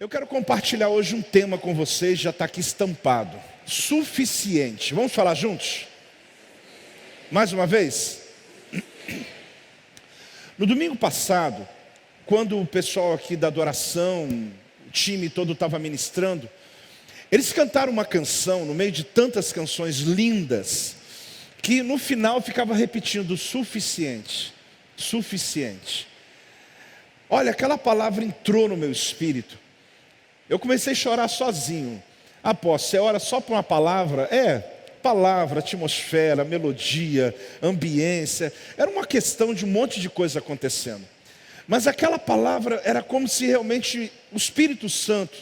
Eu quero compartilhar hoje um tema com vocês, já está aqui estampado. Suficiente. Vamos falar juntos? Mais uma vez? No domingo passado, quando o pessoal aqui da adoração, o time todo estava ministrando, eles cantaram uma canção no meio de tantas canções lindas, que no final ficava repetindo suficiente, suficiente. Olha, aquela palavra entrou no meu espírito. Eu comecei a chorar sozinho. Apóstolo, você ora só por uma palavra? Palavra, atmosfera, melodia, ambiência. Era uma questão de um monte de coisa acontecendo. Mas aquela palavra era como se realmente o Espírito Santo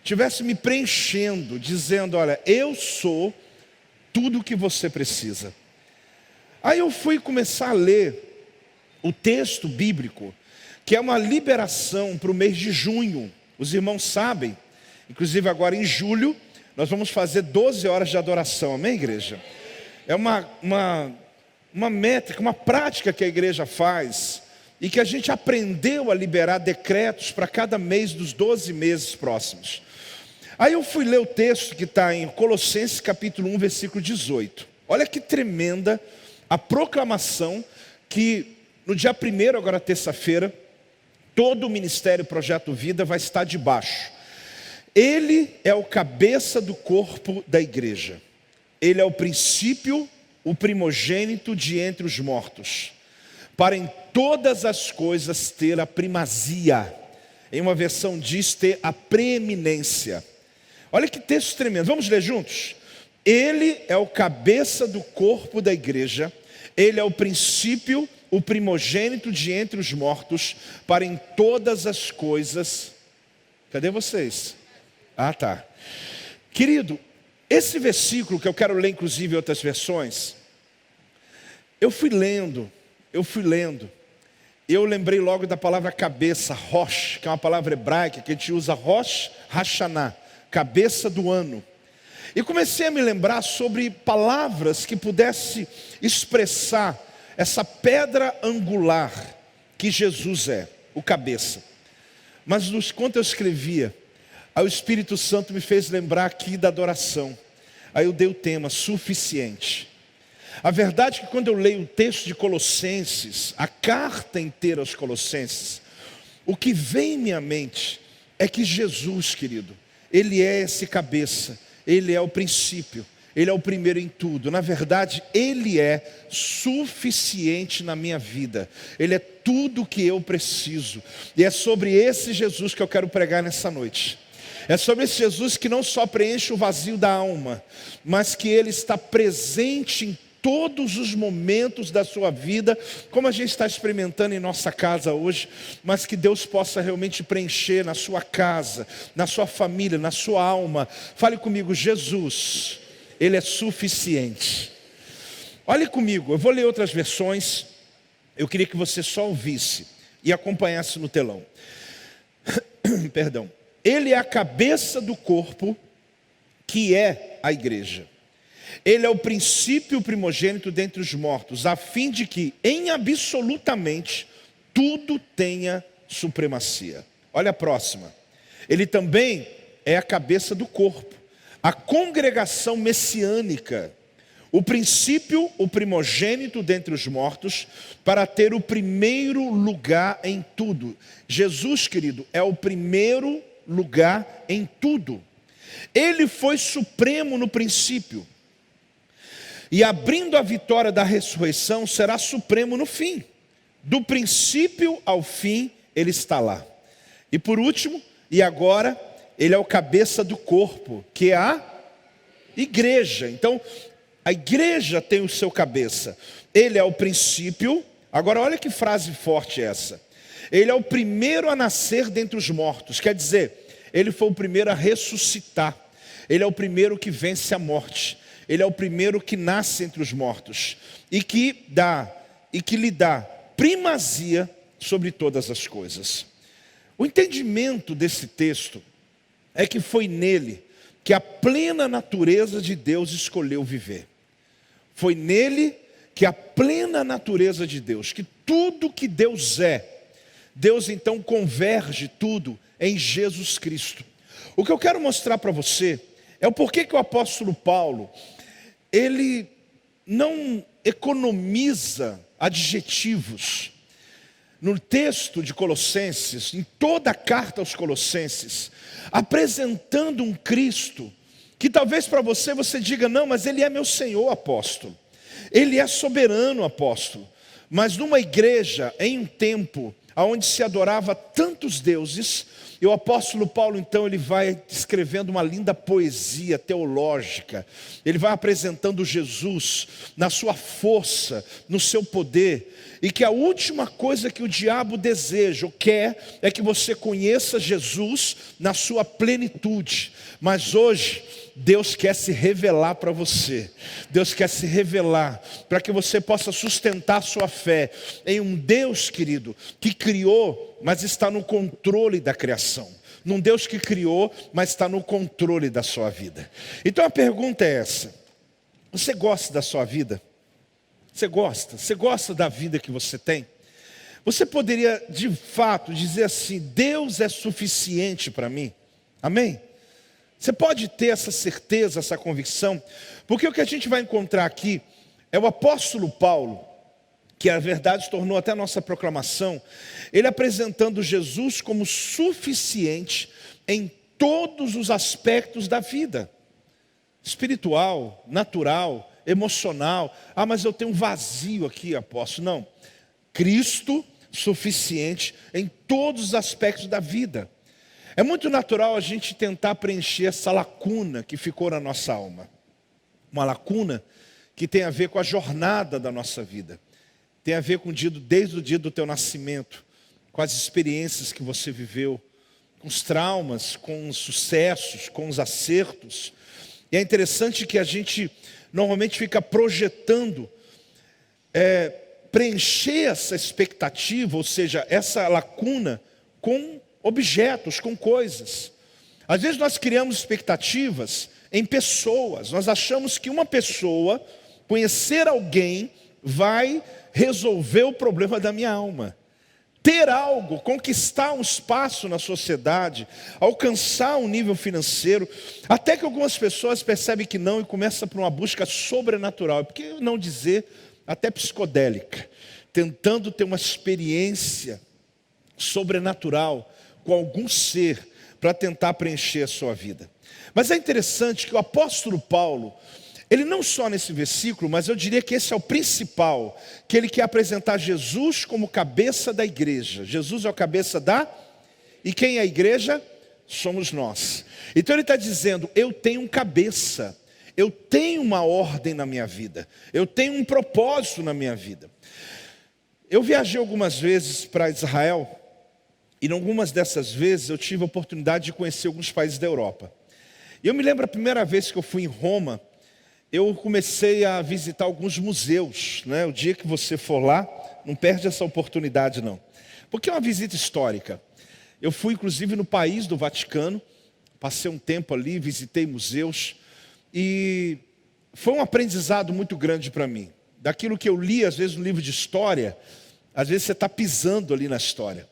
estivesse me preenchendo, dizendo, olha, eu sou tudo o que você precisa. Aí eu fui começar a ler o texto bíblico, que é uma liberação para o mês de junho. Os irmãos sabem, inclusive agora em julho, nós vamos fazer 12 horas de adoração, amém, igreja? É uma métrica, uma prática que a igreja faz, e que a gente aprendeu a liberar decretos para cada mês dos 12 meses próximos. Aí eu fui ler o texto que está em Colossenses capítulo 1, versículo 18. Olha que tremenda a proclamação que no dia 1º, agora terça-feira, todo o Ministério Projeto Vida vai estar debaixo. Ele é o cabeça do corpo da igreja. Ele é o princípio, o primogênito de entre os mortos, para em todas as coisas ter a primazia. Em uma versão diz ter a preeminência. Olha que texto tremendo. Vamos ler juntos? Ele é o cabeça do corpo da igreja. Ele é o princípio, o primogênito de entre os mortos, para em todas as coisas. Cadê vocês? Ah, tá. Querido, esse versículo que eu quero ler, inclusive em outras versões, eu fui lendo, eu lembrei logo da palavra cabeça, Rosh, que é uma palavra hebraica que a gente usa Rosh Hashanah, cabeça do ano. E comecei a me lembrar sobre palavras que pudesse expressar essa pedra angular que Jesus é, o cabeça. Mas enquanto eu escrevia, aí o Espírito Santo me fez lembrar aqui da adoração. Aí eu dei o tema, suficiente. A verdade é que quando eu leio o texto de Colossenses, a carta inteira aos Colossenses, o que vem em minha mente é que Jesus, querido, Ele é esse cabeça, Ele é o princípio, Ele é o primeiro em tudo. Na verdade, Ele é suficiente na minha vida. Ele é tudo o que eu preciso. E é sobre esse Jesus que eu quero pregar nessa noite. É sobre esse Jesus que não só preenche o vazio da alma, mas que Ele está presente em todos os momentos da sua vida, como a gente está experimentando em nossa casa hoje, mas que Deus possa realmente preencher na sua casa, na sua família, na sua alma. Fale comigo, Jesus, Ele é suficiente. Olhe comigo, eu vou ler outras versões, eu queria que você só ouvisse e acompanhasse no telão. Perdão. Ele é a cabeça do corpo, que é a igreja. Ele é o princípio, o primogênito dentre os mortos, a fim de que, em absolutamente, tudo tenha supremacia. Olha a próxima. Ele também é a cabeça do corpo, a congregação messiânica, o princípio, o primogênito dentre os mortos, para ter o primeiro lugar em tudo. Jesus, querido, é o primeiro lugar em tudo. Ele foi supremo no princípio. E abrindo a vitória da ressurreição, será supremo no fim. Do princípio ao fim, Ele está lá. E por último, e agora, Ele é o cabeça do corpo, que é a igreja. Então, a igreja tem o seu cabeça. Ele é o princípio. Agora, olha que frase forte essa. Ele é o primeiro a nascer dentre os mortos. Quer dizer, Ele foi o primeiro a ressuscitar. Ele é o primeiro que vence a morte. Ele é o primeiro que nasce entre os mortos e que lhe dá primazia sobre todas as coisas. O entendimento desse texto é que foi nele que a plena natureza de Deus escolheu viver. Foi nele que a plena natureza de Deus, que tudo que Deus é, Deus então converge tudo em Jesus Cristo. O que eu quero mostrar para você é o porquê que o apóstolo Paulo, ele não economiza adjetivos. No texto de Colossenses, em toda a carta aos Colossenses, apresentando um Cristo, que talvez para você diga, não, mas ele é meu Senhor, apóstolo. Ele é soberano, apóstolo. Mas numa igreja, em um tempo, onde se adorava tantos deuses, e o apóstolo Paulo, então, ele vai escrevendo uma linda poesia teológica. Ele vai apresentando Jesus na sua força, no seu poder. E que a última coisa que o diabo deseja ou quer é que você conheça Jesus na sua plenitude. Mas hoje, Deus quer se revelar para você. Deus quer se revelar para que você possa sustentar sua fé em um Deus, querido, que criou, mas está no controle da criação. Num Deus que criou, mas está no controle da sua vida. Então a pergunta é essa: você gosta da sua vida? Você gosta? Você gosta da vida que você tem? Você poderia, de fato, dizer assim: Deus é suficiente para mim? Amém? Você pode ter essa certeza, essa convicção, porque o que a gente vai encontrar aqui é o apóstolo Paulo, que a verdade se tornou até a nossa proclamação, ele apresentando Jesus como suficiente em todos os aspectos da vida, espiritual, natural, emocional. Ah, mas eu tenho um vazio aqui, apóstolo. Não, Cristo suficiente em todos os aspectos da vida. É muito natural a gente tentar preencher essa lacuna que ficou na nossa alma. Uma lacuna que tem a ver com a jornada da nossa vida. Tem a ver com desde o dia do teu nascimento, com as experiências que você viveu, com os traumas, com os sucessos, com os acertos. E é interessante que a gente normalmente fica projetando, preencher essa expectativa, ou seja, essa lacuna com objetos, com coisas. Às vezes nós criamos expectativas em pessoas. Nós achamos que uma pessoa, conhecer alguém, vai resolver o problema da minha alma. Ter algo, conquistar um espaço na sociedade, alcançar um nível financeiro, até que algumas pessoas percebem que não e começam por uma busca sobrenatural, por que não dizer até psicodélica, tentando ter uma experiência sobrenatural com algum ser para tentar preencher a sua vida. Mas é interessante que o apóstolo Paulo, ele não só nesse versículo, mas eu diria que esse é o principal, que ele quer apresentar Jesus como cabeça da igreja. Jesus é o cabeça da... E quem é a igreja? Somos nós. Então ele está dizendo, eu tenho um cabeça, eu tenho uma ordem na minha vida, eu tenho um propósito na minha vida. Eu viajei algumas vezes para Israel, e em algumas dessas vezes eu tive a oportunidade de conhecer alguns países da Europa. E eu me lembro a primeira vez que eu fui em Roma, eu comecei a visitar alguns museus, né? O dia que você for lá, não perde essa oportunidade não. Porque é uma visita histórica. Eu fui inclusive no país do Vaticano, passei um tempo ali, visitei museus, e foi um aprendizado muito grande para mim. Daquilo que eu li às vezes no livro de história, às vezes você está pisando ali na história.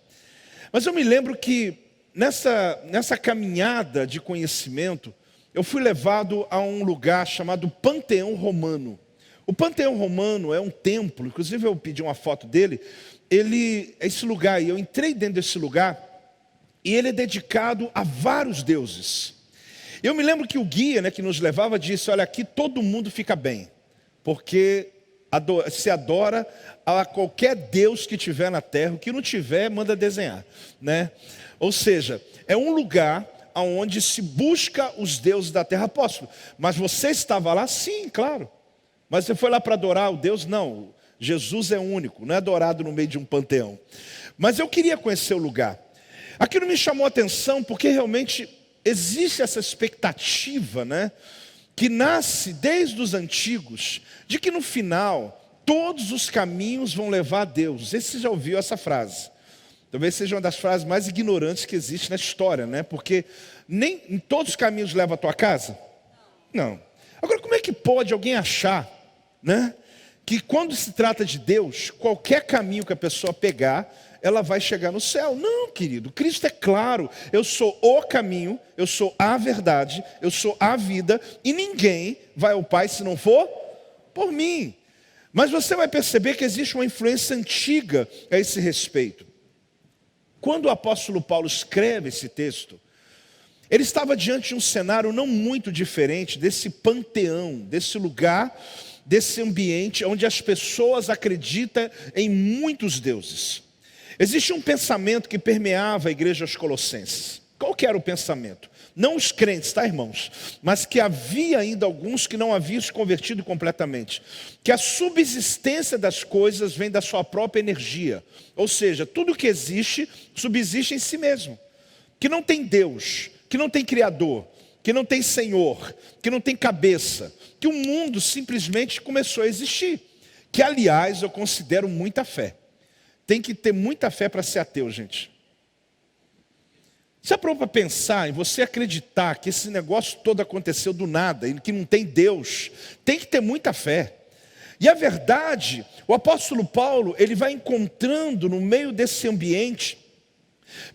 Mas eu me lembro que nessa caminhada de conhecimento, eu fui levado a um lugar chamado Panteão Romano. O Panteão Romano é um templo, inclusive eu pedi uma foto dele. Esse lugar, e eu entrei dentro desse lugar, e ele é dedicado a vários deuses. Eu me lembro que o guia, né, que nos levava disse, olha, aqui todo mundo fica bem, porque se adora a qualquer Deus que tiver na terra, o que não tiver, manda desenhar, né? Ou seja, é um lugar onde se busca os deuses da terra. Apóstolo, mas você estava lá? Sim, claro. Mas você foi lá para adorar o Deus? Não, Jesus é único, não é adorado no meio de um panteão. Mas eu queria conhecer o lugar. Aquilo me chamou a atenção porque realmente existe essa expectativa, né, que nasce desde os antigos, de que no final, todos os caminhos vão levar a Deus. Você já ouviu essa frase? Talvez seja uma das frases mais ignorantes que existe na história, né? Porque nem em todos os caminhos leva a tua casa? Não. Agora, como é que pode alguém achar, né, que quando se trata de Deus, qualquer caminho que a pessoa pegar, ela vai chegar no céu. Não, querido, Cristo é claro, eu sou o caminho, eu sou a verdade, eu sou a vida, e ninguém vai ao Pai se não for por mim. Mas você vai perceber que existe uma influência antiga a esse respeito. Quando o apóstolo Paulo escreve esse texto, ele estava diante de um cenário não muito diferente desse panteão, desse lugar, desse ambiente onde as pessoas acreditam em muitos deuses. Existe um pensamento que permeava a igreja aos Colossenses. Qual que era o pensamento? Não os crentes, tá, irmãos? Mas que havia ainda alguns que não haviam se convertido completamente. Que a subsistência das coisas vem da sua própria energia. Ou seja, tudo que existe, subsiste em si mesmo. Que não tem Deus, que não tem Criador, que não tem Senhor, que não tem cabeça. Que o mundo simplesmente começou a existir. Que, aliás, eu considero muita fé. Tem que ter muita fé para ser ateu, gente. Já parou para pensar em você acreditar que esse negócio todo aconteceu do nada e que não tem Deus? Tem que ter muita fé. E a verdade, o apóstolo Paulo, ele vai encontrando no meio desse ambiente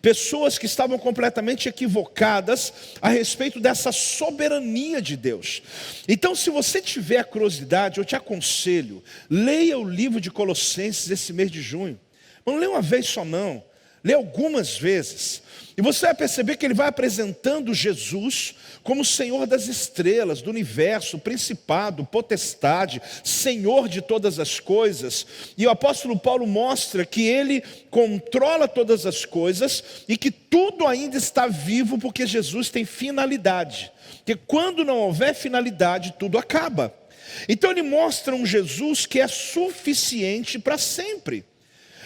pessoas que estavam completamente equivocadas a respeito dessa soberania de Deus. Então, se você tiver a curiosidade, eu te aconselho, leia o livro de Colossenses esse mês de junho. Não lê uma vez só não, lê algumas vezes. E você vai perceber que ele vai apresentando Jesus como Senhor das estrelas, do universo, principado, potestade, Senhor de todas as coisas. E o apóstolo Paulo mostra que ele controla todas as coisas e que tudo ainda está vivo porque Jesus tem finalidade. Porque quando não houver finalidade, tudo acaba. Então ele mostra um Jesus que é suficiente para sempre.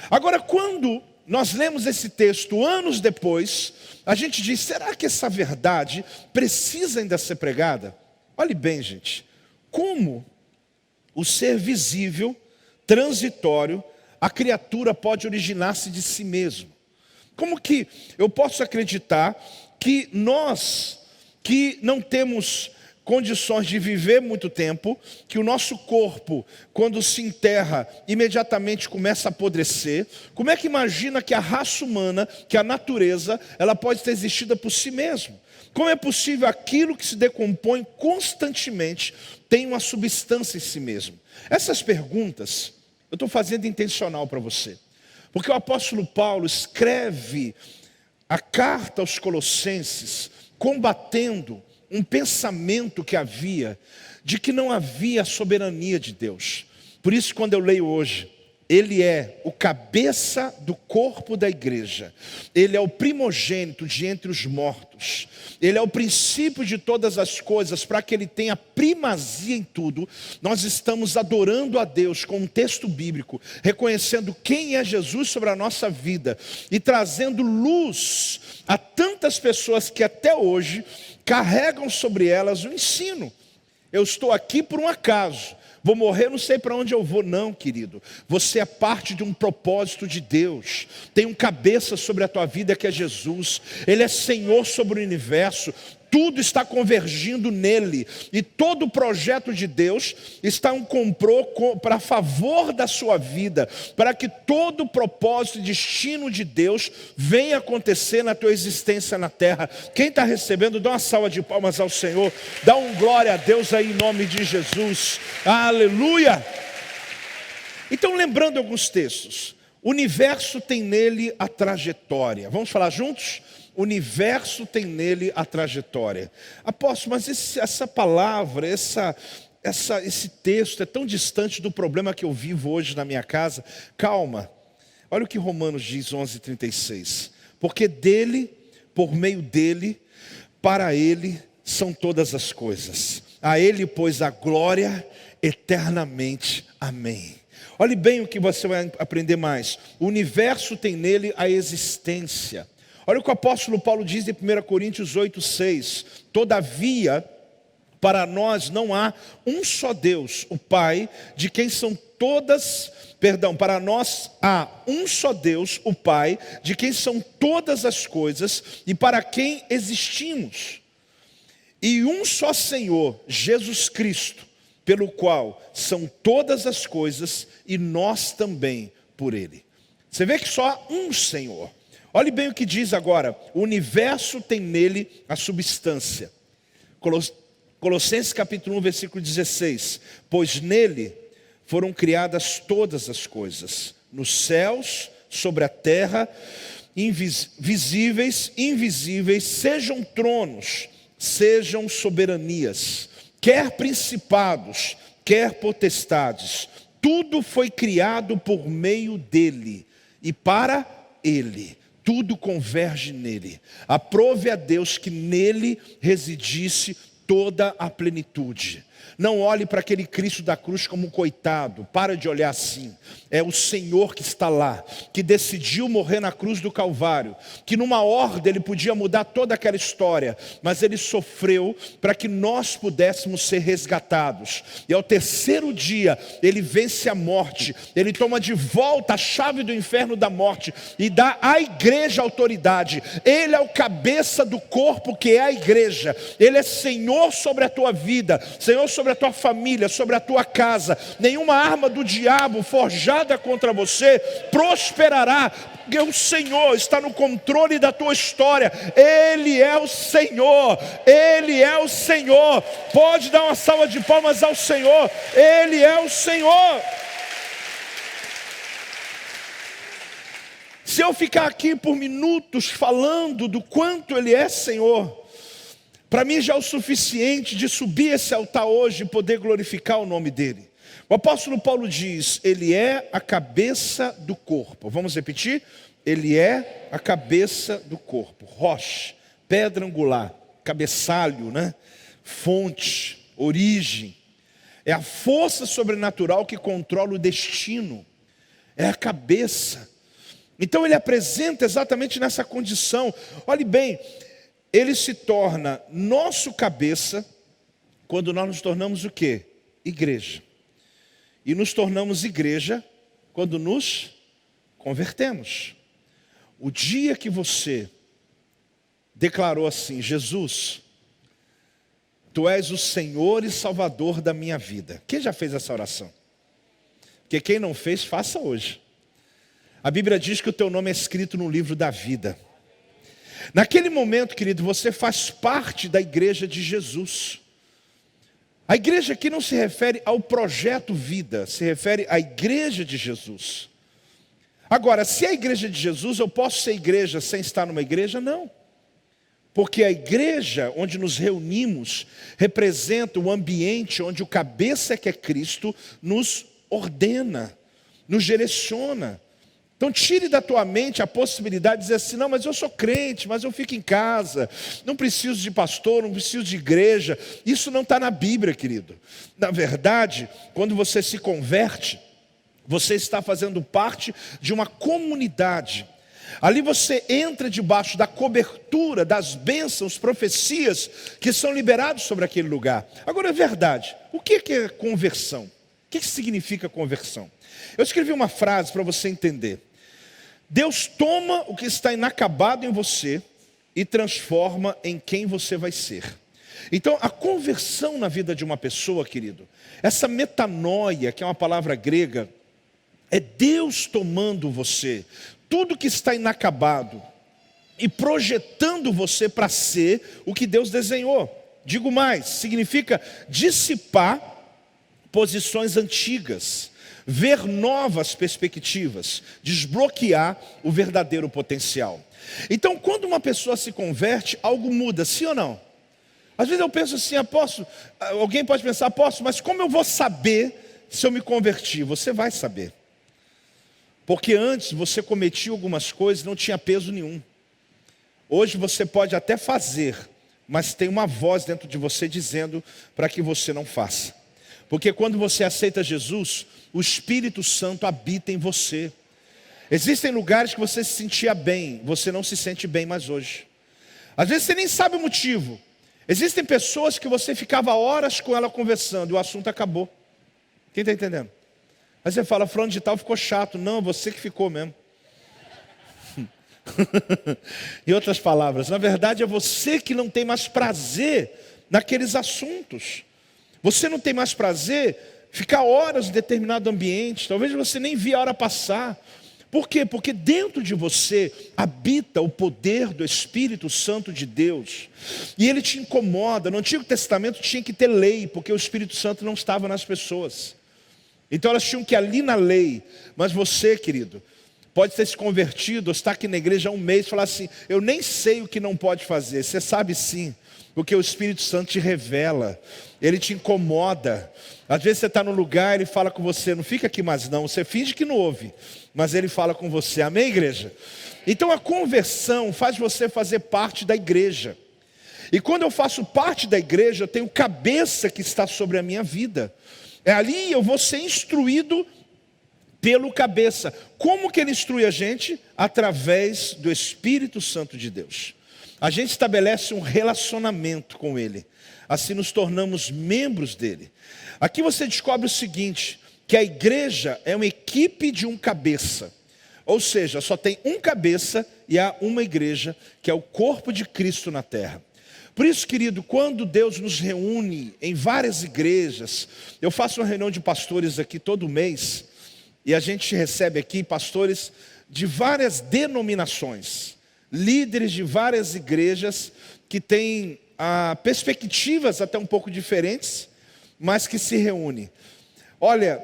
Agora, quando nós lemos esse texto anos depois, a gente diz, será que essa verdade precisa ainda ser pregada? Olhe bem, gente, como o ser visível, transitório, a criatura pode originar-se de si mesmo? Como que eu posso acreditar que nós, que não temos condições de viver muito tempo, que o nosso corpo, quando se enterra, imediatamente começa a apodrecer, como é que imagina que a raça humana, que a natureza, ela pode ter existido por si mesmo? Como é possível aquilo que se decompõe constantemente tem uma substância em si mesmo? Essas perguntas eu estou fazendo intencional para você, porque o apóstolo Paulo escreve a carta aos Colossenses combatendo um pensamento que havia, de que não havia soberania de Deus. Por isso, quando eu leio hoje, ele é o cabeça do corpo da igreja, ele é o primogênito de entre os mortos, ele é o princípio de todas as coisas, para que ele tenha primazia em tudo. Nós estamos adorando a Deus com um texto bíblico, reconhecendo quem é Jesus sobre a nossa vida, e trazendo luz a tantas pessoas que até hoje carregam sobre elas o ensino. Eu estou aqui por um acaso, vou morrer, não sei para onde eu vou. Não, querido, você é parte de um propósito de Deus. Tem um cabeça sobre a tua vida que é Jesus. Ele é Senhor sobre o universo. Tudo está convergindo nele, e todo o projeto de Deus está um complô para favor da sua vida, para que todo o propósito e destino de Deus venha acontecer na tua existência na terra. Quem está recebendo, dá uma salva de palmas ao Senhor, dá um glória a Deus aí em nome de Jesus, aleluia. Então, lembrando alguns textos, o universo tem nele a trajetória. Vamos falar juntos? O universo tem nele a trajetória. Apóstolo, mas essa palavra, esse texto é tão distante do problema que eu vivo hoje na minha casa. Calma, olha o que Romanos diz, 11:36. Porque dele, por meio dele, para ele são todas as coisas. A ele, pois, a glória eternamente. Amém. Olhe bem o que você vai aprender mais. O universo tem nele a existência. Olha o que o apóstolo Paulo diz em 1 Coríntios 8:6. Todavia, para nós não há um só Deus, o Pai, de quem são todas, para nós há um só Deus, o Pai, de quem são todas as coisas e para quem existimos. E um só Senhor, Jesus Cristo, pelo qual são todas as coisas, e nós também por Ele. Você vê que só há um Senhor. Olhe bem o que diz agora: o universo tem nele a substância. Colossenses capítulo 1, versículo 16. Pois nele foram criadas todas as coisas, nos céus, sobre a terra, visíveis, invisíveis, sejam tronos, sejam soberanias, quer principados, quer potestades. Tudo foi criado por meio dele e para ele. Tudo converge nele. Aprove a Deus que nele residisse toda a plenitude. Não olhe para aquele Cristo da cruz como um coitado. Para de olhar assim. É o Senhor que está lá, que decidiu morrer na cruz do Calvário, que numa ordem ele podia mudar toda aquela história, mas ele sofreu para que nós pudéssemos ser resgatados. E ao terceiro dia ele vence a morte, ele toma de volta a chave do inferno da morte e dá à igreja autoridade. Ele é o cabeça do corpo que é a igreja. Ele é Senhor sobre a tua vida, Senhor sobre a tua família, sobre a tua casa. Nenhuma arma do diabo forjada contra você prosperará, porque o Senhor está no controle da tua história. Ele é o Senhor, Ele é o Senhor. Pode dar uma salva de palmas ao Senhor. Ele é o Senhor. Se eu ficar aqui por minutos falando do quanto Ele é Senhor, para mim já é o suficiente de subir esse altar hoje e poder glorificar o nome dEle. O apóstolo Paulo diz: Ele é a cabeça do corpo. Vamos repetir? Ele é a cabeça do corpo. Rocha, pedra angular, cabeçalho, né? Fonte, origem. É a força sobrenatural que controla o destino. É a cabeça. Então ele apresenta exatamente nessa condição. Olhe bem, ele se torna nosso cabeça quando nós nos tornamos o quê? Igreja. E nos tornamos igreja quando nos convertemos. O dia que você declarou assim: Jesus, Tu és o Senhor e Salvador da minha vida. Quem já fez essa oração? Porque quem não fez, faça hoje. A Bíblia diz que o teu nome é escrito no livro da vida. Naquele momento, querido, você faz parte da igreja de Jesus. A igreja aqui não se refere ao projeto vida, se refere à igreja de Jesus. Agora, se é a igreja de Jesus, eu posso ser igreja sem estar numa igreja? Não. Porque a igreja onde nos reunimos representa o ambiente onde o cabeça que é Cristo nos ordena, nos direciona. Então tire da tua mente a possibilidade de dizer assim: não, mas eu sou crente, mas eu fico em casa, não preciso de pastor, não preciso de igreja. Isso não está na Bíblia, querido. Na verdade, quando você se converte, você está fazendo parte de uma comunidade. Ali você entra debaixo da cobertura das bênçãos, profecias que são liberados sobre aquele lugar. Agora é verdade, o que é conversão? O que significa conversão? Eu escrevi uma frase para você entender. Deus toma o que está inacabado em você e transforma em quem você vai ser. Então, a conversão na vida de uma pessoa, querido, essa metanoia, que é uma palavra grega, é Deus tomando você, tudo que está inacabado, e projetando você para ser o que Deus desenhou. Digo mais, significa dissipar posições antigas, ver novas perspectivas, desbloquear o verdadeiro potencial. Então, quando uma pessoa se converte, algo muda, sim ou não? Às vezes eu penso assim: apóstolo, alguém pode pensar: apóstolo, mas como eu vou saber se eu me converti? Você vai saber. Porque antes você cometia algumas coisas e não tinha peso nenhum. Hoje você pode até fazer, mas tem uma voz dentro de você dizendo para que você não faça. Porque quando você aceita Jesus, o Espírito Santo habita em você. Existem lugares que você se sentia bem, você não se sente bem mais hoje. Às vezes você nem sabe o motivo. Existem pessoas que você ficava horas com ela conversando e o assunto acabou. Quem está entendendo? Aí você fala: fulano de tal ficou chato. Não, você que ficou mesmo. Em outras palavras, na verdade é você que não tem mais prazer naqueles assuntos. Você não tem mais prazer ficar horas em determinado ambiente. Talvez você nem via a hora passar. Por quê? Porque dentro de você habita o poder do Espírito Santo de Deus. E ele te incomoda. No Antigo Testamento tinha que ter lei, porque o Espírito Santo não estava nas pessoas. Então elas tinham que ir ali na lei. Mas você, querido, pode ter se convertido, ou estar aqui na igreja há um mês e falar assim: eu nem sei o que não pode fazer. Você sabe sim, porque o Espírito Santo te revela. Ele te incomoda. Às vezes você está no lugar, ele fala com você: não fica aqui mais não. Você finge que não ouve, mas ele fala com você. Amém, igreja? Então a conversão faz você fazer parte da igreja. E quando eu faço parte da igreja, eu tenho cabeça que está sobre a minha vida. É ali eu vou ser instruído pelo cabeça. Como que ele instrui a gente? Através do Espírito Santo de Deus. A gente estabelece um relacionamento com ele. Assim nos tornamos membros dele. Aqui você descobre o seguinte, que a igreja é uma equipe de um cabeça. Ou seja, só tem um cabeça e há uma igreja, que é o corpo de Cristo na terra. Por isso, querido, quando Deus nos reúne em várias igrejas, eu faço uma reunião de pastores aqui todo mês, e a gente recebe aqui pastores de várias denominações, líderes de várias igrejas que têm perspectivas até um pouco diferentes, mas que se reúnem. Olha,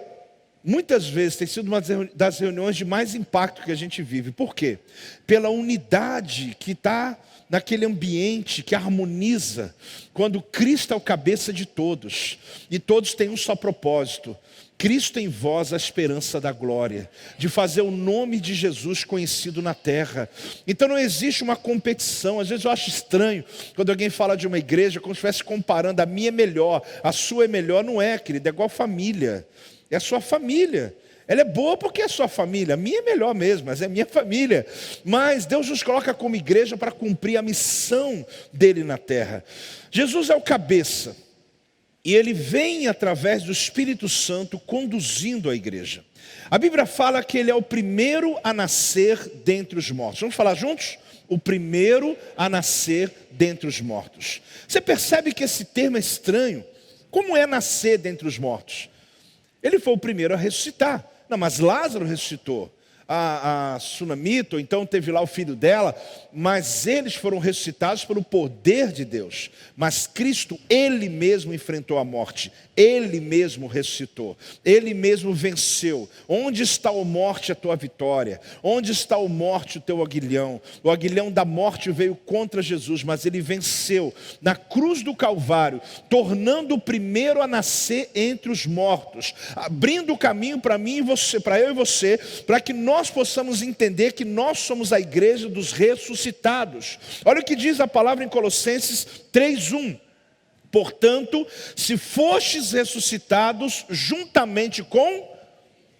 muitas vezes tem sido uma das reuniões de mais impacto que a gente vive. Por quê? Pela unidade que está naquele ambiente que harmoniza, quando Cristo é o cabeça de todos, e todos têm um só propósito: Cristo em vós, a esperança da glória, de fazer o nome de Jesus conhecido na terra. Então não existe uma competição. Às vezes eu acho estranho quando alguém fala de uma igreja como se estivesse comparando: a minha é melhor, a sua é melhor. Não é, querido, é igual família. É a sua família. Ela é boa porque é a sua família. A minha é melhor mesmo, mas é a minha família. Mas Deus nos coloca como igreja para cumprir a missão dele na terra. Jesus é o cabeça. E ele vem através do Espírito Santo conduzindo a igreja. A Bíblia fala que ele é o primeiro a nascer dentre os mortos. Vamos falar juntos? O primeiro a nascer dentre os mortos. Você percebe que esse termo é estranho? Como é nascer dentre os mortos? Ele foi o primeiro a ressuscitar. Não, mas Lázaro ressuscitou. A Sunamita, ou então teve lá o filho dela, mas eles foram ressuscitados pelo poder de Deus. Mas Cristo, ele mesmo enfrentou a morte, ele mesmo ressuscitou, ele mesmo venceu. Onde está, ó morte, a tua vitória? Onde está, ó morte, o teu aguilhão? O aguilhão da morte veio contra Jesus, mas ele venceu na cruz do Calvário, tornando o primeiro a nascer entre os mortos, abrindo o caminho para mim e você, para eu e você, para que nós possamos entender que nós somos a igreja dos ressuscitados. Olha o que diz a palavra em Colossenses 3:1. Portanto, se fostes ressuscitados juntamente com...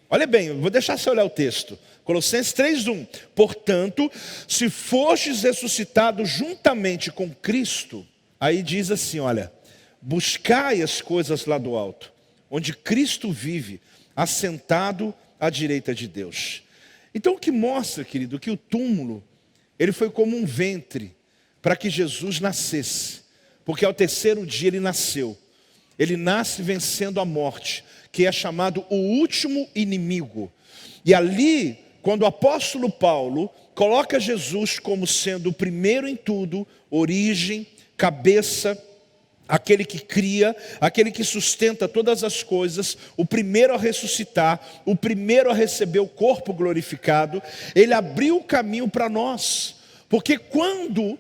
Olha bem, eu vou deixar você olhar o texto. Colossenses 3:1. Portanto, se fostes ressuscitados juntamente com Cristo, aí diz assim, olha: buscai as coisas lá do alto, onde Cristo vive, assentado à direita de Deus. Então o que mostra, querido, que o túmulo, ele foi como um ventre para que Jesus nascesse. Porque ao terceiro dia ele nasceu. Ele nasce vencendo a morte, que é chamado o último inimigo. E ali, quando o apóstolo Paulo coloca Jesus como sendo o primeiro em tudo, origem, cabeça, aquele que cria, aquele que sustenta todas as coisas, o primeiro a ressuscitar, o primeiro a receber o corpo glorificado, ele abriu o caminho para nós. Porque quando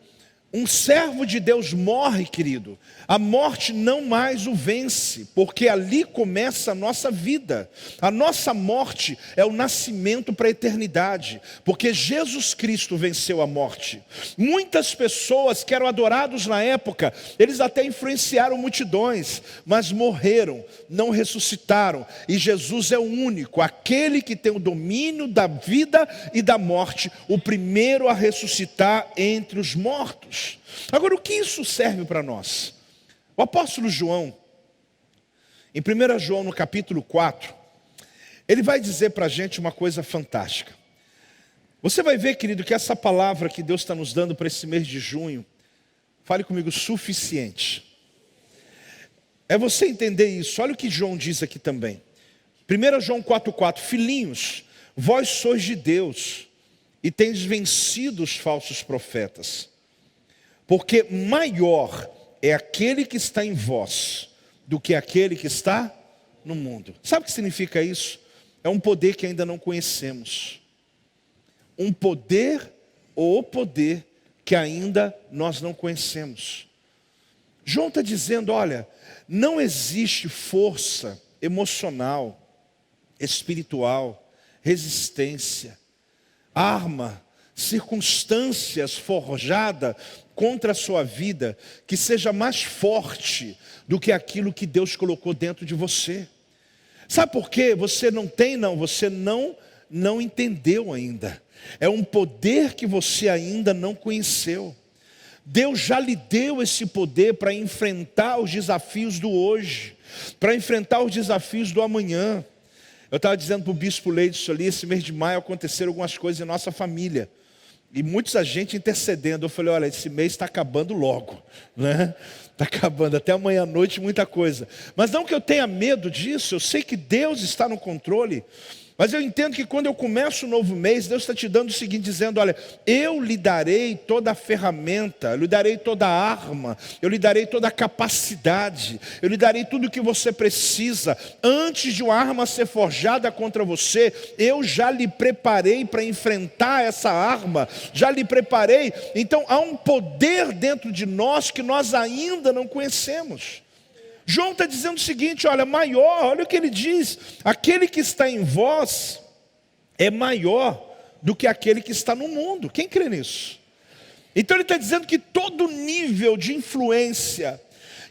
um servo de Deus morre, querido, a morte não mais o vence, porque ali começa a nossa vida. A nossa morte é o nascimento para a eternidade, porque Jesus Cristo venceu a morte. Muitas pessoas que eram adorados na época, eles até influenciaram multidões, mas morreram, não ressuscitaram. E Jesus é o único, aquele que tem o domínio da vida e da morte, o primeiro a ressuscitar entre os mortos. Agora, o que isso serve para nós? O apóstolo João, em 1 João no capítulo 4, ele vai dizer para a gente uma coisa fantástica. Você vai ver, querido, que essa palavra que Deus está nos dando para esse mês de junho, fale comigo, suficiente. É você entender isso. Olha o que João diz aqui também. 1 João 4,4: filhinhos, vós sois de Deus e tendes vencido os falsos profetas, porque maior é aquele que está em vós do que aquele que está no mundo. Sabe o que significa isso? É um poder que ainda não conhecemos. Um poder ou o poder que ainda nós não conhecemos. João está dizendo, olha, não existe força emocional, espiritual, resistência, arma, circunstâncias forjada contra a sua vida que seja mais forte do que aquilo que Deus colocou dentro de você. Sabe por quê? Você não tem, não, você não entendeu ainda. É um poder que você ainda não conheceu. Deus já lhe deu esse poder para enfrentar os desafios do hoje, para enfrentar os desafios do amanhã. Eu estava dizendo para o bispo Leite ali, esse mês de maio aconteceram algumas coisas em nossa família. E muita gente intercedendo. Eu falei, olha, esse mês está acabando logo, né? Está acabando, até amanhã à noite muita coisa. Mas não que eu tenha medo disso, eu sei que Deus está no controle. Mas eu entendo que quando eu começo um novo mês, Deus está te dando o seguinte, dizendo, olha, eu lhe darei toda a ferramenta, eu lhe darei toda a arma, eu lhe darei toda a capacidade, eu lhe darei tudo o que você precisa. Antes de uma arma ser forjada contra você, eu já lhe preparei para enfrentar essa arma, já lhe preparei. Então há um poder dentro de nós que nós ainda não conhecemos. João está dizendo o seguinte, olha, maior, olha o que ele diz, aquele que está em vós é maior do que aquele que está no mundo. Quem crê nisso? Então ele está dizendo que todo nível de influência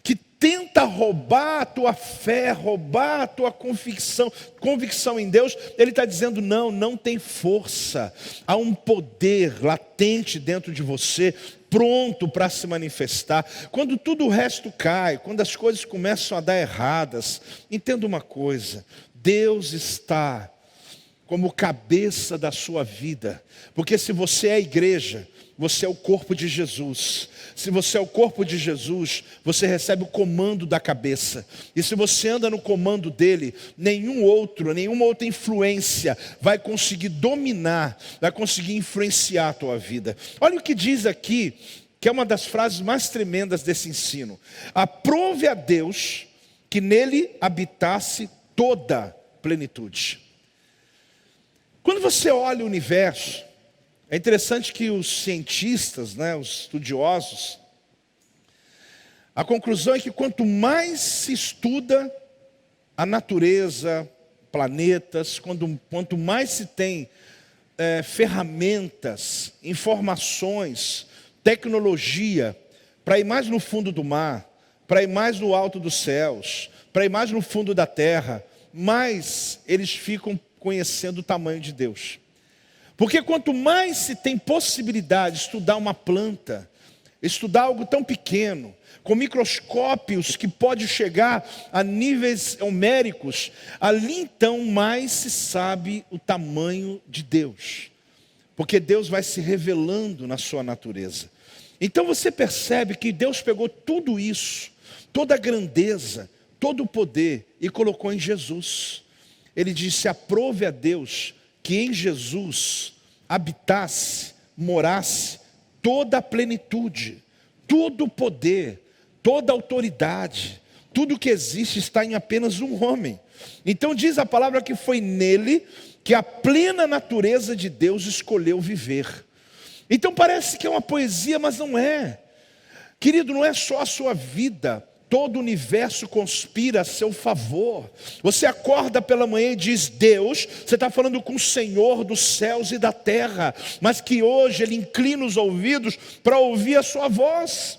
que tenta roubar a tua fé, roubar a tua convicção em Deus, ele está dizendo, não tem força. Há um poder latente dentro de você, pronto para se manifestar. Quando tudo o resto cai, quando as coisas começam a dar erradas, entenda uma coisa, Deus está como cabeça da sua vida, porque se você é a igreja, você é o corpo de Jesus. Se você é o corpo de Jesus, você recebe o comando da cabeça. E se você anda no comando dele, nenhuma outra influência vai conseguir dominar, vai conseguir influenciar a tua vida. Olha o que diz aqui, que é uma das frases mais tremendas desse ensino. Aprove a Deus que nele habitasse toda plenitude. Quando você olha o universo, é interessante que os cientistas, os estudiosos, a conclusão é que quanto mais se estuda a natureza, planetas, quanto mais se tem ferramentas, informações, tecnologia, para ir mais no fundo do mar, para ir mais no alto dos céus, para ir mais no fundo da terra, mais eles ficam conhecendo o tamanho de Deus. Porque quanto mais se tem possibilidade de estudar uma planta, estudar algo tão pequeno, com microscópios que pode chegar a níveis homéricos, ali então mais se sabe o tamanho de Deus. Porque Deus vai se revelando na sua natureza. Então você percebe que Deus pegou tudo isso, toda a grandeza, todo o poder e colocou em Jesus. Ele disse, aprove a Deus que em Jesus habitasse, morasse toda a plenitude, todo o poder, toda a autoridade, tudo que existe está em apenas um homem. Então diz a palavra que foi nele que a plena natureza de Deus escolheu viver. Então parece que é uma poesia, mas não é. Querido, não é só a sua vida. Todo o universo conspira a seu favor. Você acorda pela manhã e diz, Deus, você está falando com o Senhor dos céus e da terra, mas que hoje Ele inclina os ouvidos para ouvir a sua voz.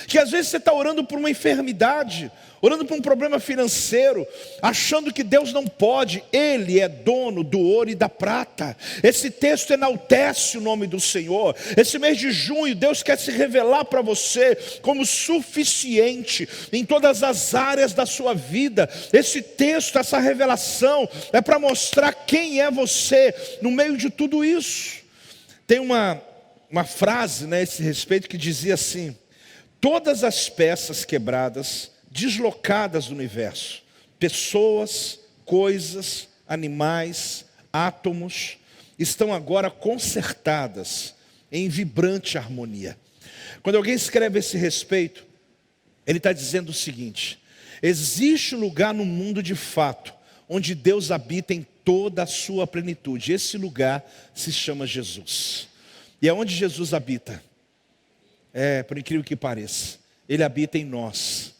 Que às vezes você está orando por uma enfermidade, orando por um problema financeiro, achando que Deus não pode. Ele é dono do ouro e da prata. Esse texto enaltece o nome do Senhor. Esse mês de junho, Deus quer se revelar para você como suficiente em todas as áreas da sua vida. Esse texto, essa revelação é para mostrar quem é você no meio de tudo isso. Tem uma frase a esse respeito que dizia assim: todas as peças quebradas deslocadas do universo. Pessoas, coisas, animais, átomos, estão agora concertadas em vibrante harmonia. Quando alguém escreve a esse respeito, ele está dizendo o seguinte: existe um lugar no mundo de fato, onde Deus habita em toda a sua plenitude. Esse lugar se chama Jesus. E aonde Jesus habita? Por incrível que pareça, Ele habita em nós.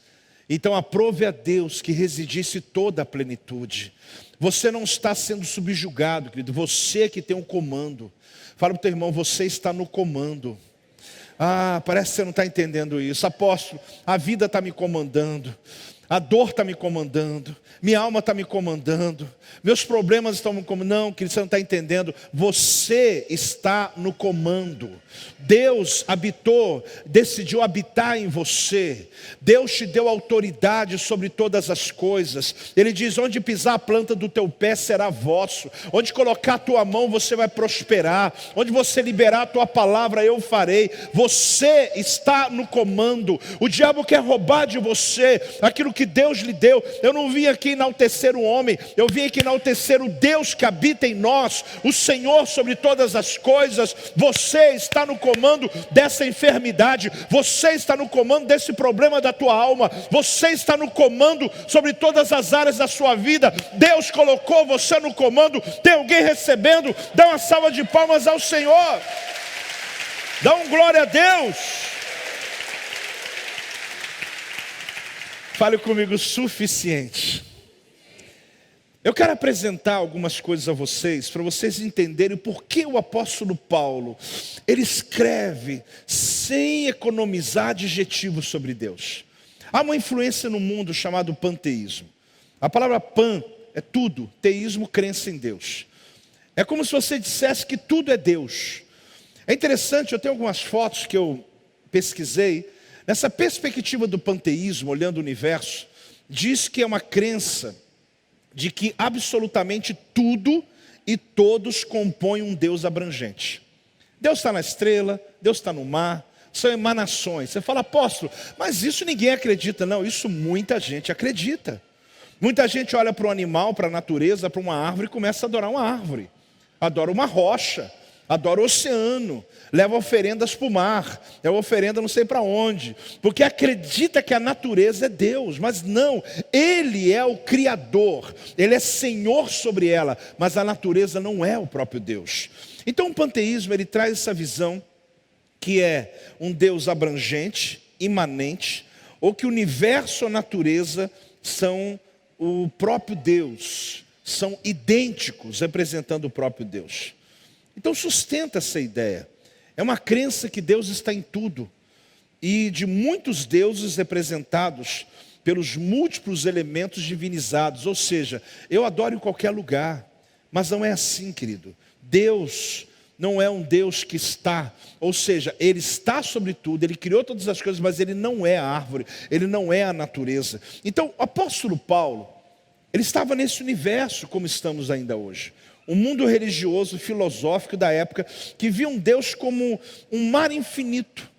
Então aprove a Deus que residisse toda a plenitude. Você não está sendo subjugado, querido. Você que tem um comando. Fala para o teu irmão, você está no comando. Parece que você não está entendendo isso. Apóstolo, a vida está me comandando. A dor está me comandando, minha alma está me comandando, meus problemas estão me comandando. Não, querido, você não está entendendo. Você está no comando. Deus decidiu habitar em você. Deus te deu autoridade sobre todas as coisas. Ele diz: onde pisar a planta do teu pé será vosso. Onde colocar a tua mão você vai prosperar. Onde você liberar a tua palavra eu farei. Você está no comando. O diabo quer roubar de você aquilo que Deus lhe deu. Eu não vim aqui enaltecer o homem, eu vim aqui enaltecer o Deus que habita em nós, o Senhor sobre todas as coisas. Você está no comando dessa enfermidade, você está no comando desse problema da tua alma, você está no comando sobre todas as áreas da sua vida. Deus colocou você no comando. Tem alguém recebendo? Dá uma salva de palmas ao Senhor, dá um glória a Deus. Fale comigo, suficiente. Eu quero apresentar algumas coisas a vocês, para vocês entenderem por que o apóstolo Paulo, ele escreve sem economizar adjetivos sobre Deus. Há uma influência no mundo chamado panteísmo. A palavra pan é tudo, teísmo, crença em Deus. É como se você dissesse que tudo é Deus. É interessante, eu tenho algumas fotos que eu pesquisei. Nessa perspectiva do panteísmo, olhando o universo, diz que é uma crença de que absolutamente tudo e todos compõem um Deus abrangente. Deus está na estrela, Deus está no mar, são emanações. Você fala, apóstolo, mas isso ninguém acredita. Não, isso muita gente acredita. Muita gente olha para um animal, para a natureza, para uma árvore e começa a adorar uma árvore. Adora uma rocha. Adora o oceano, leva oferendas para o mar, leva oferenda não sei para onde, porque acredita que a natureza é Deus, mas não, Ele é o Criador, Ele é Senhor sobre ela, mas a natureza não é o próprio Deus. Então o panteísmo, ele traz essa visão que é um Deus abrangente, imanente, ou que o universo e a natureza são o próprio Deus, são idênticos, representando o próprio Deus. Então sustenta essa ideia. É uma crença que Deus está em tudo. E de muitos deuses representados pelos múltiplos elementos divinizados. Ou seja, eu adoro em qualquer lugar. Mas não é assim, querido. Deus não é um Deus que está. Ou seja, Ele está sobre tudo. Ele criou todas as coisas, mas Ele não é a árvore. Ele não é a natureza. Então o apóstolo Paulo, ele estava nesse universo como estamos ainda hoje. Um mundo religioso, filosófico da época, que via um Deus como um mar infinito,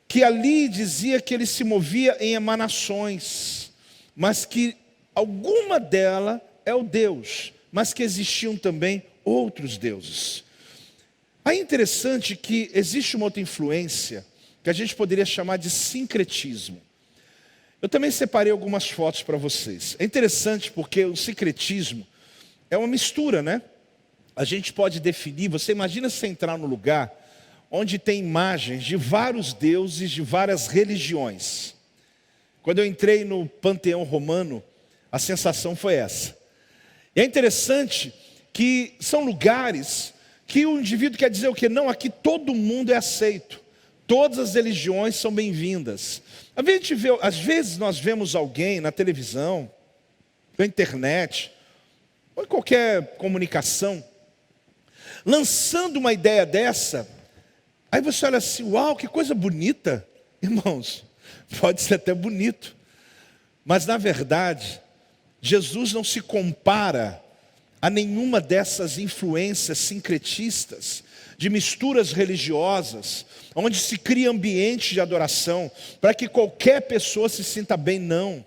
que ali dizia que ele se movia em emanações, mas que alguma dela é o Deus, mas que existiam também outros deuses. Aí é interessante que existe uma outra influência, que a gente poderia chamar de sincretismo. Eu também separei algumas fotos para vocês. É interessante porque o sincretismo é uma mistura, né? A gente pode definir, você imagina você entrar num lugar onde tem imagens de vários deuses, de várias religiões. Quando eu entrei no Panteão Romano, a sensação foi essa. E é interessante que são lugares que o indivíduo quer dizer o quê? Não, aqui todo mundo é aceito. Todas as religiões são bem-vindas. Às vezes nós vemos alguém na televisão, na internet, ou em qualquer comunicação, lançando uma ideia dessa, aí você olha assim, uau, que coisa bonita. Irmãos, pode ser até bonito, mas na verdade, Jesus não se compara a nenhuma dessas influências sincretistas. de misturas religiosas, onde se cria ambiente de adoração, para que qualquer pessoa se sinta bem, não.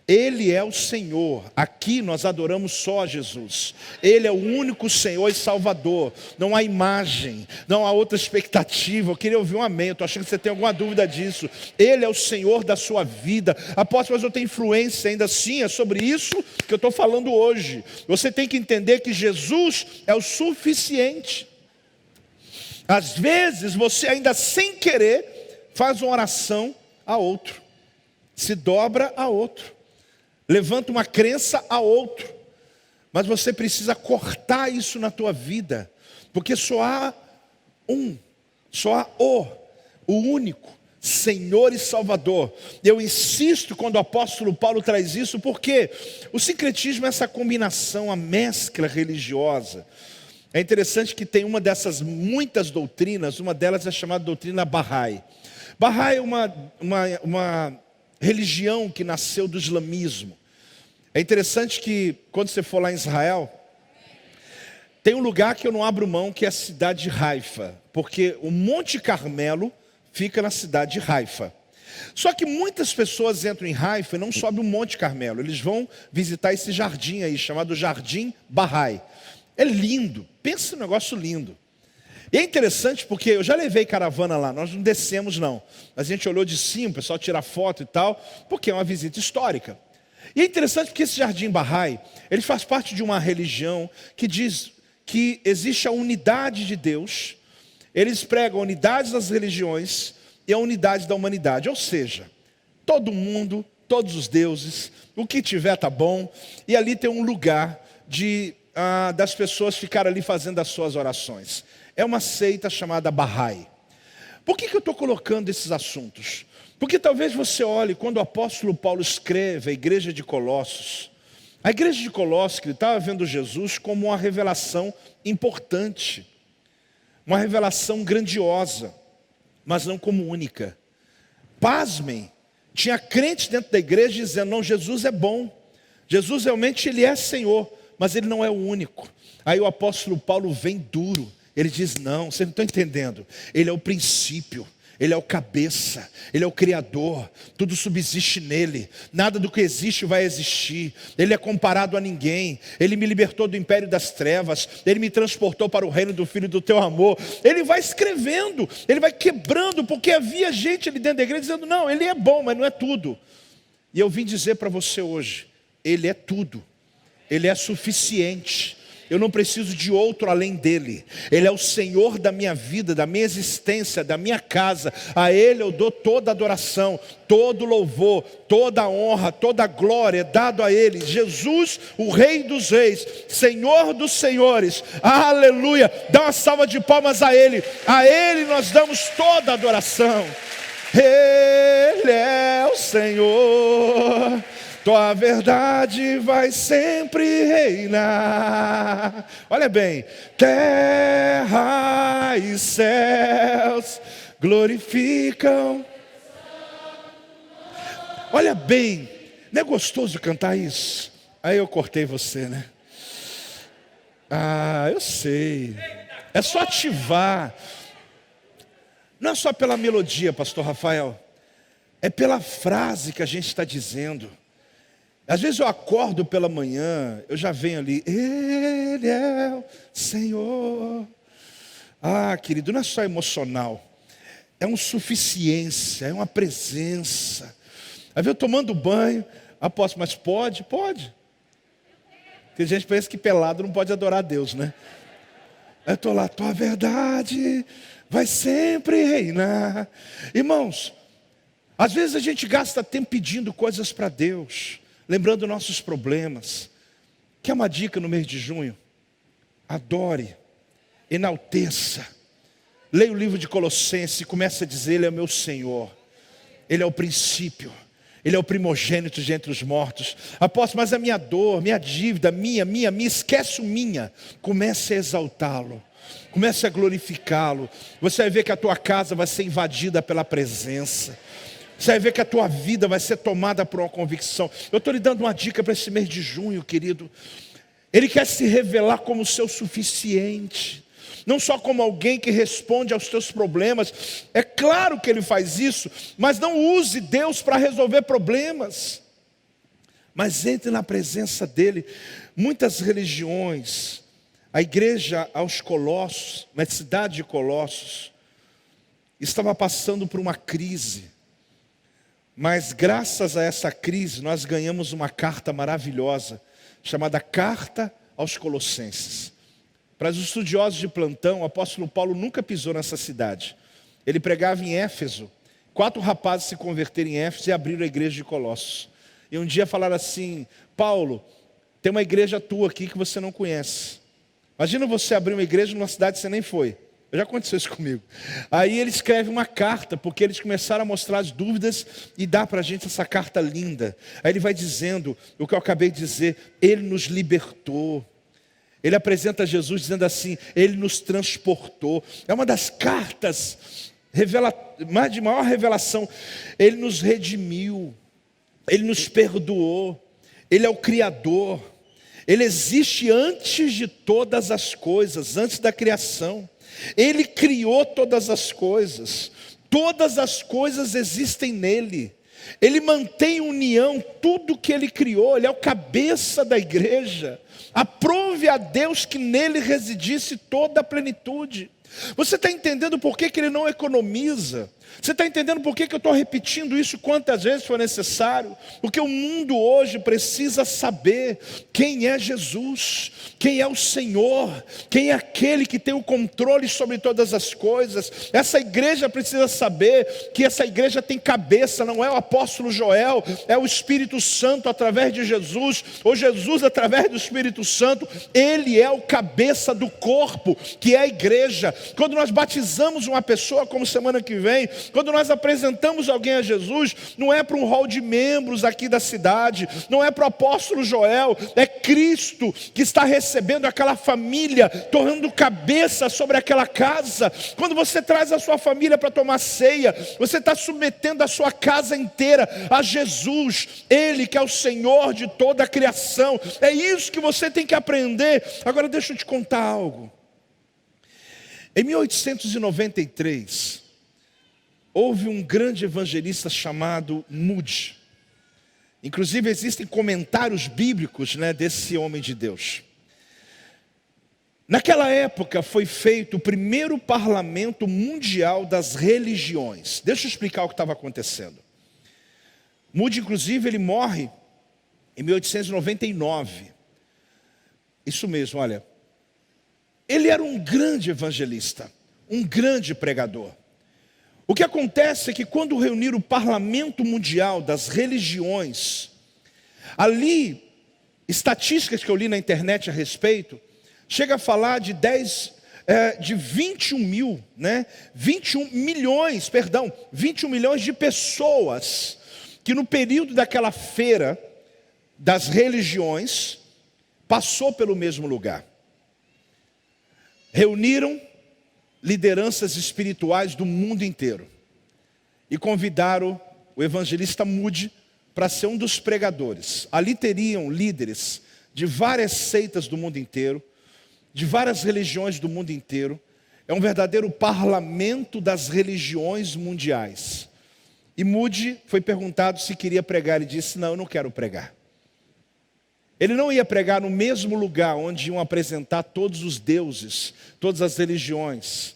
Ele é o Senhor. Aqui nós adoramos só a Jesus. Ele é o único Senhor e Salvador. Não há imagem, não há outra expectativa. Eu queria ouvir um amém. Eu estou achando que você tem alguma dúvida disso. Ele é o Senhor da sua vida. Apóstolo, mas eu tenho influência ainda assim. É sobre isso que eu estou falando hoje. Você tem que entender que Jesus é o suficiente. Às vezes você ainda sem querer faz uma oração a outro. Se dobra a outro. Levanta uma crença a outro. Mas você precisa cortar isso na tua vida. Porque só há o único Senhor e Salvador. Eu insisto quando o apóstolo Paulo traz isso, porque o sincretismo é essa combinação, a mescla religiosa. É interessante que tem uma dessas muitas doutrinas, uma delas é chamada doutrina Bahá'í. Bahá'í é uma religião que nasceu do islamismo. É interessante que quando você for lá em Israel, tem um lugar que eu não abro mão, que é a cidade de Haifa, porque o Monte Carmelo fica na cidade de Haifa. Só que muitas pessoas entram em Haifa e não sobem o Monte Carmelo, eles vão visitar esse jardim aí, chamado Jardim Bahá'í. É lindo, pensa num negócio lindo. E é interessante porque eu já levei caravana lá, nós não descemos não. A gente olhou de cima, o pessoal tira foto e tal, porque é uma visita histórica. E é interessante porque esse Jardim Bahá'í, ele faz parte de uma religião que diz que existe a unidade de Deus. Eles pregam a unidade das religiões e a unidade da humanidade. Ou seja, todo mundo, todos os deuses, o que tiver está bom. E ali tem um lugar das pessoas ficarem ali fazendo as suas orações. É uma seita chamada Bahá'í. Por que eu estou colocando esses assuntos? Porque talvez você olhe, quando o apóstolo Paulo escreve a igreja de Colossos, a igreja de Colossos, que ele estava vendo Jesus como uma revelação importante, uma revelação grandiosa, mas não como única. Pasmem, tinha crente dentro da igreja dizendo, não, Jesus é bom, Jesus realmente ele é Senhor, mas ele não é o único. Aí o apóstolo Paulo vem duro, ele diz, não, vocês não estão entendendo, ele é o princípio. Ele é o cabeça, Ele é o Criador, tudo subsiste nele, nada do que existe vai existir, Ele é comparado a ninguém, Ele me libertou do império das trevas, Ele me transportou para o reino do Filho do teu amor. Ele vai escrevendo, ele vai quebrando, porque havia gente ali dentro da igreja dizendo, não, Ele é bom, mas não é tudo. E eu vim dizer para você hoje, Ele é tudo, Ele é suficiente. Eu não preciso de outro além dele. Ele é o Senhor da minha vida, da minha existência, da minha casa. A Ele eu dou toda adoração, todo louvor, toda honra, toda glória é dado a Ele. Jesus, o Rei dos Reis, Senhor dos Senhores. Aleluia. Dá uma salva de palmas a Ele. A Ele nós damos toda adoração. Ele é o Senhor. Tua verdade vai sempre reinar. Olha bem, terra e céus glorificam. Olha bem, não é gostoso cantar isso? Aí eu cortei você, né? Ah, eu sei. É só ativar. Não é só pela melodia, pastor Rafael. É pela frase que a gente está dizendo. Às vezes eu acordo pela manhã, eu já venho ali, Ele é o Senhor. Ah, querido, não é só emocional, é uma suficiência, é uma presença. Às vezes eu tomando banho, apóstolo, mas pode? Pode. Porque a gente pensa que pelado não pode adorar a Deus, né? Eu estou lá, tua verdade vai sempre reinar. Irmãos, às vezes a gente gasta tempo pedindo coisas para Deus, lembrando nossos problemas. Quer uma dica no mês de junho? Adore, enalteça. Leia o livro de Colossenses e comece a dizer, Ele é meu Senhor. Ele é o princípio. Ele é o primogênito de entre os mortos. Apóstolo, mas a minha dor, minha dívida, minha, esquece o minha. Comece a exaltá-lo. Comece a glorificá-lo. Você vai ver que a tua casa vai ser invadida pela presença. Você vai ver que a tua vida vai ser tomada por uma convicção. Eu estou lhe dando uma dica para esse mês de junho, querido. Ele quer se revelar como o seu suficiente. não só como alguém que responde aos teus problemas. É claro que Ele faz isso, mas não use Deus para resolver problemas. Mas entre na presença dEle. Muitas religiões, a igreja aos Colossos, na cidade de Colossos, estava passando por uma crise. Mas graças a essa crise, nós ganhamos uma carta maravilhosa, chamada Carta aos Colossenses. Para os estudiosos de plantão, o apóstolo Paulo nunca pisou nessa cidade. Ele pregava em Éfeso. 4 rapazes se converteram em Éfeso e abriram a igreja de Colossos. E um dia falaram assim: Paulo, tem uma igreja tua aqui que você não conhece. Imagina você abrir uma igreja numa cidade que você nem foi. Já aconteceu isso comigo. Aí ele escreve uma carta, porque eles começaram a mostrar as dúvidas e dá para a gente essa carta linda. Aí ele vai dizendo o que eu acabei de dizer: Ele nos libertou. Ele apresenta Jesus dizendo assim: Ele nos transportou. É uma das cartas de maior revelação. Ele nos redimiu. Ele nos perdoou. Ele é o Criador. Ele existe antes de todas as coisas, antes da criação. Ele criou todas as coisas existem nele. Ele mantém união, tudo que Ele criou. Ele é o cabeça da igreja. Aprove a Deus que nele residisse toda a plenitude. Você está entendendo por que Ele não economiza? Você está entendendo por que eu estou repetindo isso quantas vezes for necessário? Porque o mundo hoje precisa saber quem é Jesus, quem é o Senhor, quem é aquele que tem o controle sobre todas as coisas. Essa igreja precisa saber que essa igreja tem cabeça, não é o apóstolo Joel, é o Espírito Santo através de Jesus, ou Jesus através do Espírito Santo. Ele é o cabeça do corpo, que é a igreja. Quando nós batizamos uma pessoa, como semana que vem, quando nós apresentamos alguém a Jesus, não é para um hall de membros aqui da cidade, não é para o apóstolo Joel, é Cristo que está recebendo aquela família, tornando cabeça sobre aquela casa. Quando você traz a sua família para tomar ceia, você está submetendo a sua casa inteira a Jesus, Ele que é o Senhor de toda a criação. É isso que você tem que aprender. Agora deixa eu te contar algo. Em 1893, houve um grande evangelista chamado Moody. Inclusive existem comentários bíblicos, desse homem de Deus. Naquela época foi feito o primeiro parlamento mundial das religiões. Deixa eu explicar o que estava acontecendo. Moody, inclusive, ele morre em 1899. Isso mesmo, olha. Ele era um grande evangelista, um grande pregador. O que acontece é que quando reuniram o Parlamento Mundial das Religiões, ali, estatísticas que eu li na internet a respeito, chega a falar de 21 milhões de pessoas que no período daquela feira das religiões, passou pelo mesmo lugar. Reuniram lideranças espirituais do mundo inteiro e convidaram o evangelista Moody para ser um dos pregadores. Ali teriam líderes de várias seitas do mundo inteiro, de várias religiões do mundo inteiro. É um verdadeiro parlamento das religiões mundiais. E Moody foi perguntado se queria pregar. Ele disse: não, eu não quero pregar. Ele não ia pregar no mesmo lugar onde iam apresentar todos os deuses, todas as religiões.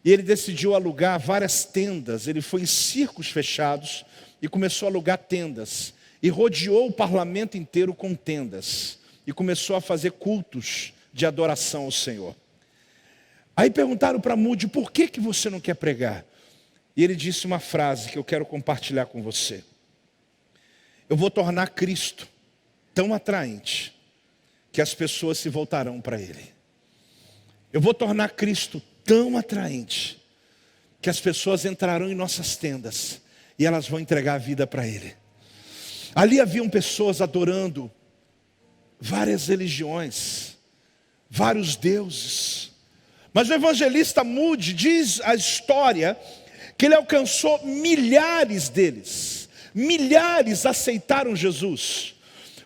E ele decidiu alugar várias tendas. Ele foi em circos fechados e começou a alugar tendas. E rodeou o parlamento inteiro com tendas. E começou a fazer cultos de adoração ao Senhor. Aí perguntaram para Moody: por que você não quer pregar? E ele disse uma frase que eu quero compartilhar com você. Eu vou tornar Cristo tão atraente que as pessoas se voltarão para Ele. Eu vou tornar Cristo tão atraente que as pessoas entrarão em nossas tendas e elas vão entregar a vida para Ele. Ali haviam pessoas adorando várias religiões, vários deuses. Mas o evangelista Moody diz a história que ele alcançou milhares deles. Milhares aceitaram Jesus.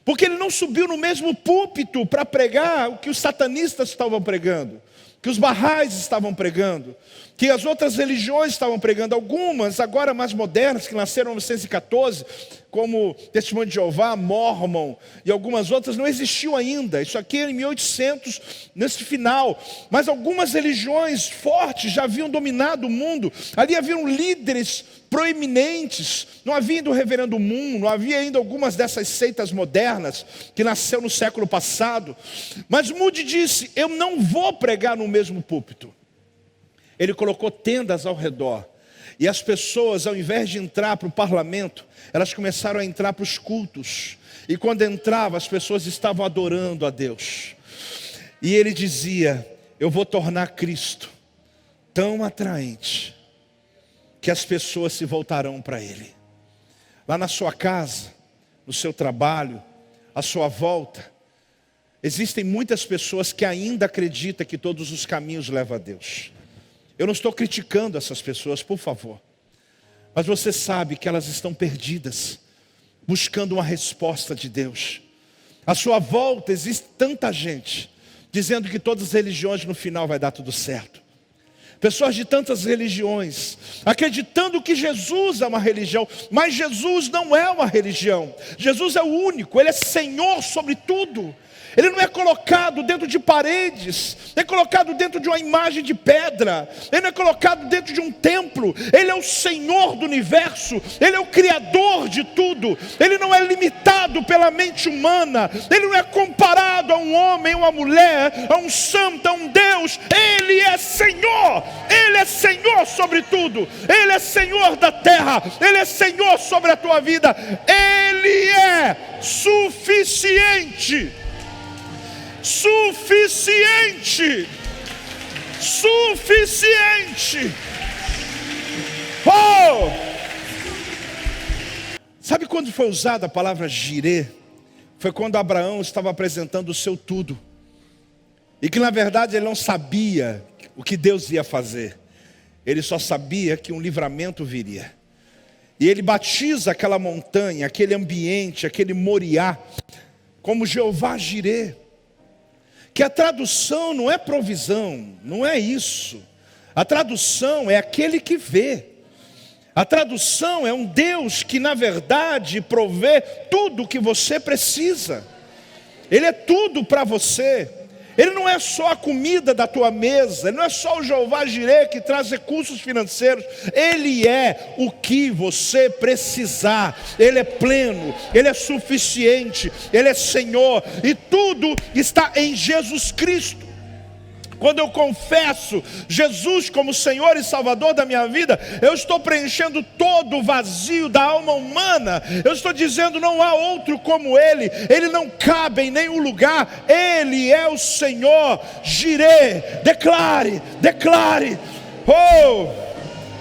Porque ele não subiu no mesmo púlpito para pregar o que os satanistas estavam pregando. que os Bahá'ís estavam pregando, que as outras religiões estavam pregando, algumas agora mais modernas, que nasceram em 1914, como Testemunho de Jeová, Mormon e algumas outras, não existiam ainda. Isso aqui é em 1800, nesse final. Mas algumas religiões fortes já haviam dominado o mundo. Ali haviam líderes proeminentes. Não havia ainda o Reverendo Moon, não havia ainda algumas dessas seitas modernas que nasceu no século passado. Mas Moody disse: eu não vou pregar no mesmo púlpito. Ele colocou tendas ao redor. E as pessoas, ao invés de entrar para o parlamento, elas começaram a entrar para os cultos. E quando entrava, as pessoas estavam adorando a Deus. E ele dizia: eu vou tornar Cristo tão atraente que as pessoas se voltarão para Ele. Lá na sua casa, no seu trabalho, à sua volta, existem muitas pessoas que ainda acreditam que todos os caminhos levam a Deus. Eu não estou criticando essas pessoas, por favor. Mas você sabe que elas estão perdidas, buscando uma resposta de Deus. À sua volta existe tanta gente dizendo que todas as religiões no final vai dar tudo certo. Pessoas de tantas religiões, acreditando que Jesus é uma religião, mas Jesus não é uma religião. Jesus é o único, Ele é Senhor sobre tudo. Ele não é colocado dentro de paredes, não é colocado dentro de uma imagem de pedra, Ele não é colocado dentro de um templo. Ele é o Senhor do universo, Ele é o Criador de tudo. Ele não é limitado pela mente humana, Ele não é comparado a um homem, a uma mulher, a um santo, a um Deus. Ele é Senhor, Ele é Senhor sobre tudo. Ele é Senhor da terra, Ele é Senhor sobre a tua vida. Ele é suficiente. Suficiente. Suficiente. Oh! Sabe quando foi usada a palavra jirê? Foi quando Abraão estava apresentando o seu tudo. E que na verdade ele não sabia o que Deus ia fazer. Ele só sabia que um livramento viria. E ele batiza aquela montanha, aquele ambiente, aquele Moriá, como Jeová Jirê. Que a tradução não é provisão, não é isso. A tradução é aquele que vê. A tradução é um Deus que na verdade provê tudo o que você precisa. Ele é tudo para você. Ele não é só a comida da tua mesa, Ele não é só o Jeová Jirê que traz recursos financeiros. Ele é o que você precisar. Ele é pleno, Ele é suficiente, Ele é Senhor. E tudo está em Jesus Cristo. Quando eu confesso Jesus como Senhor e Salvador da minha vida, eu estou preenchendo todo o vazio da alma humana. Eu estou dizendo: não há outro como Ele. Ele não cabe em nenhum lugar. Ele é o Senhor Jirê. Declare, declare. Oh,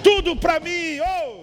tudo para mim. Oh.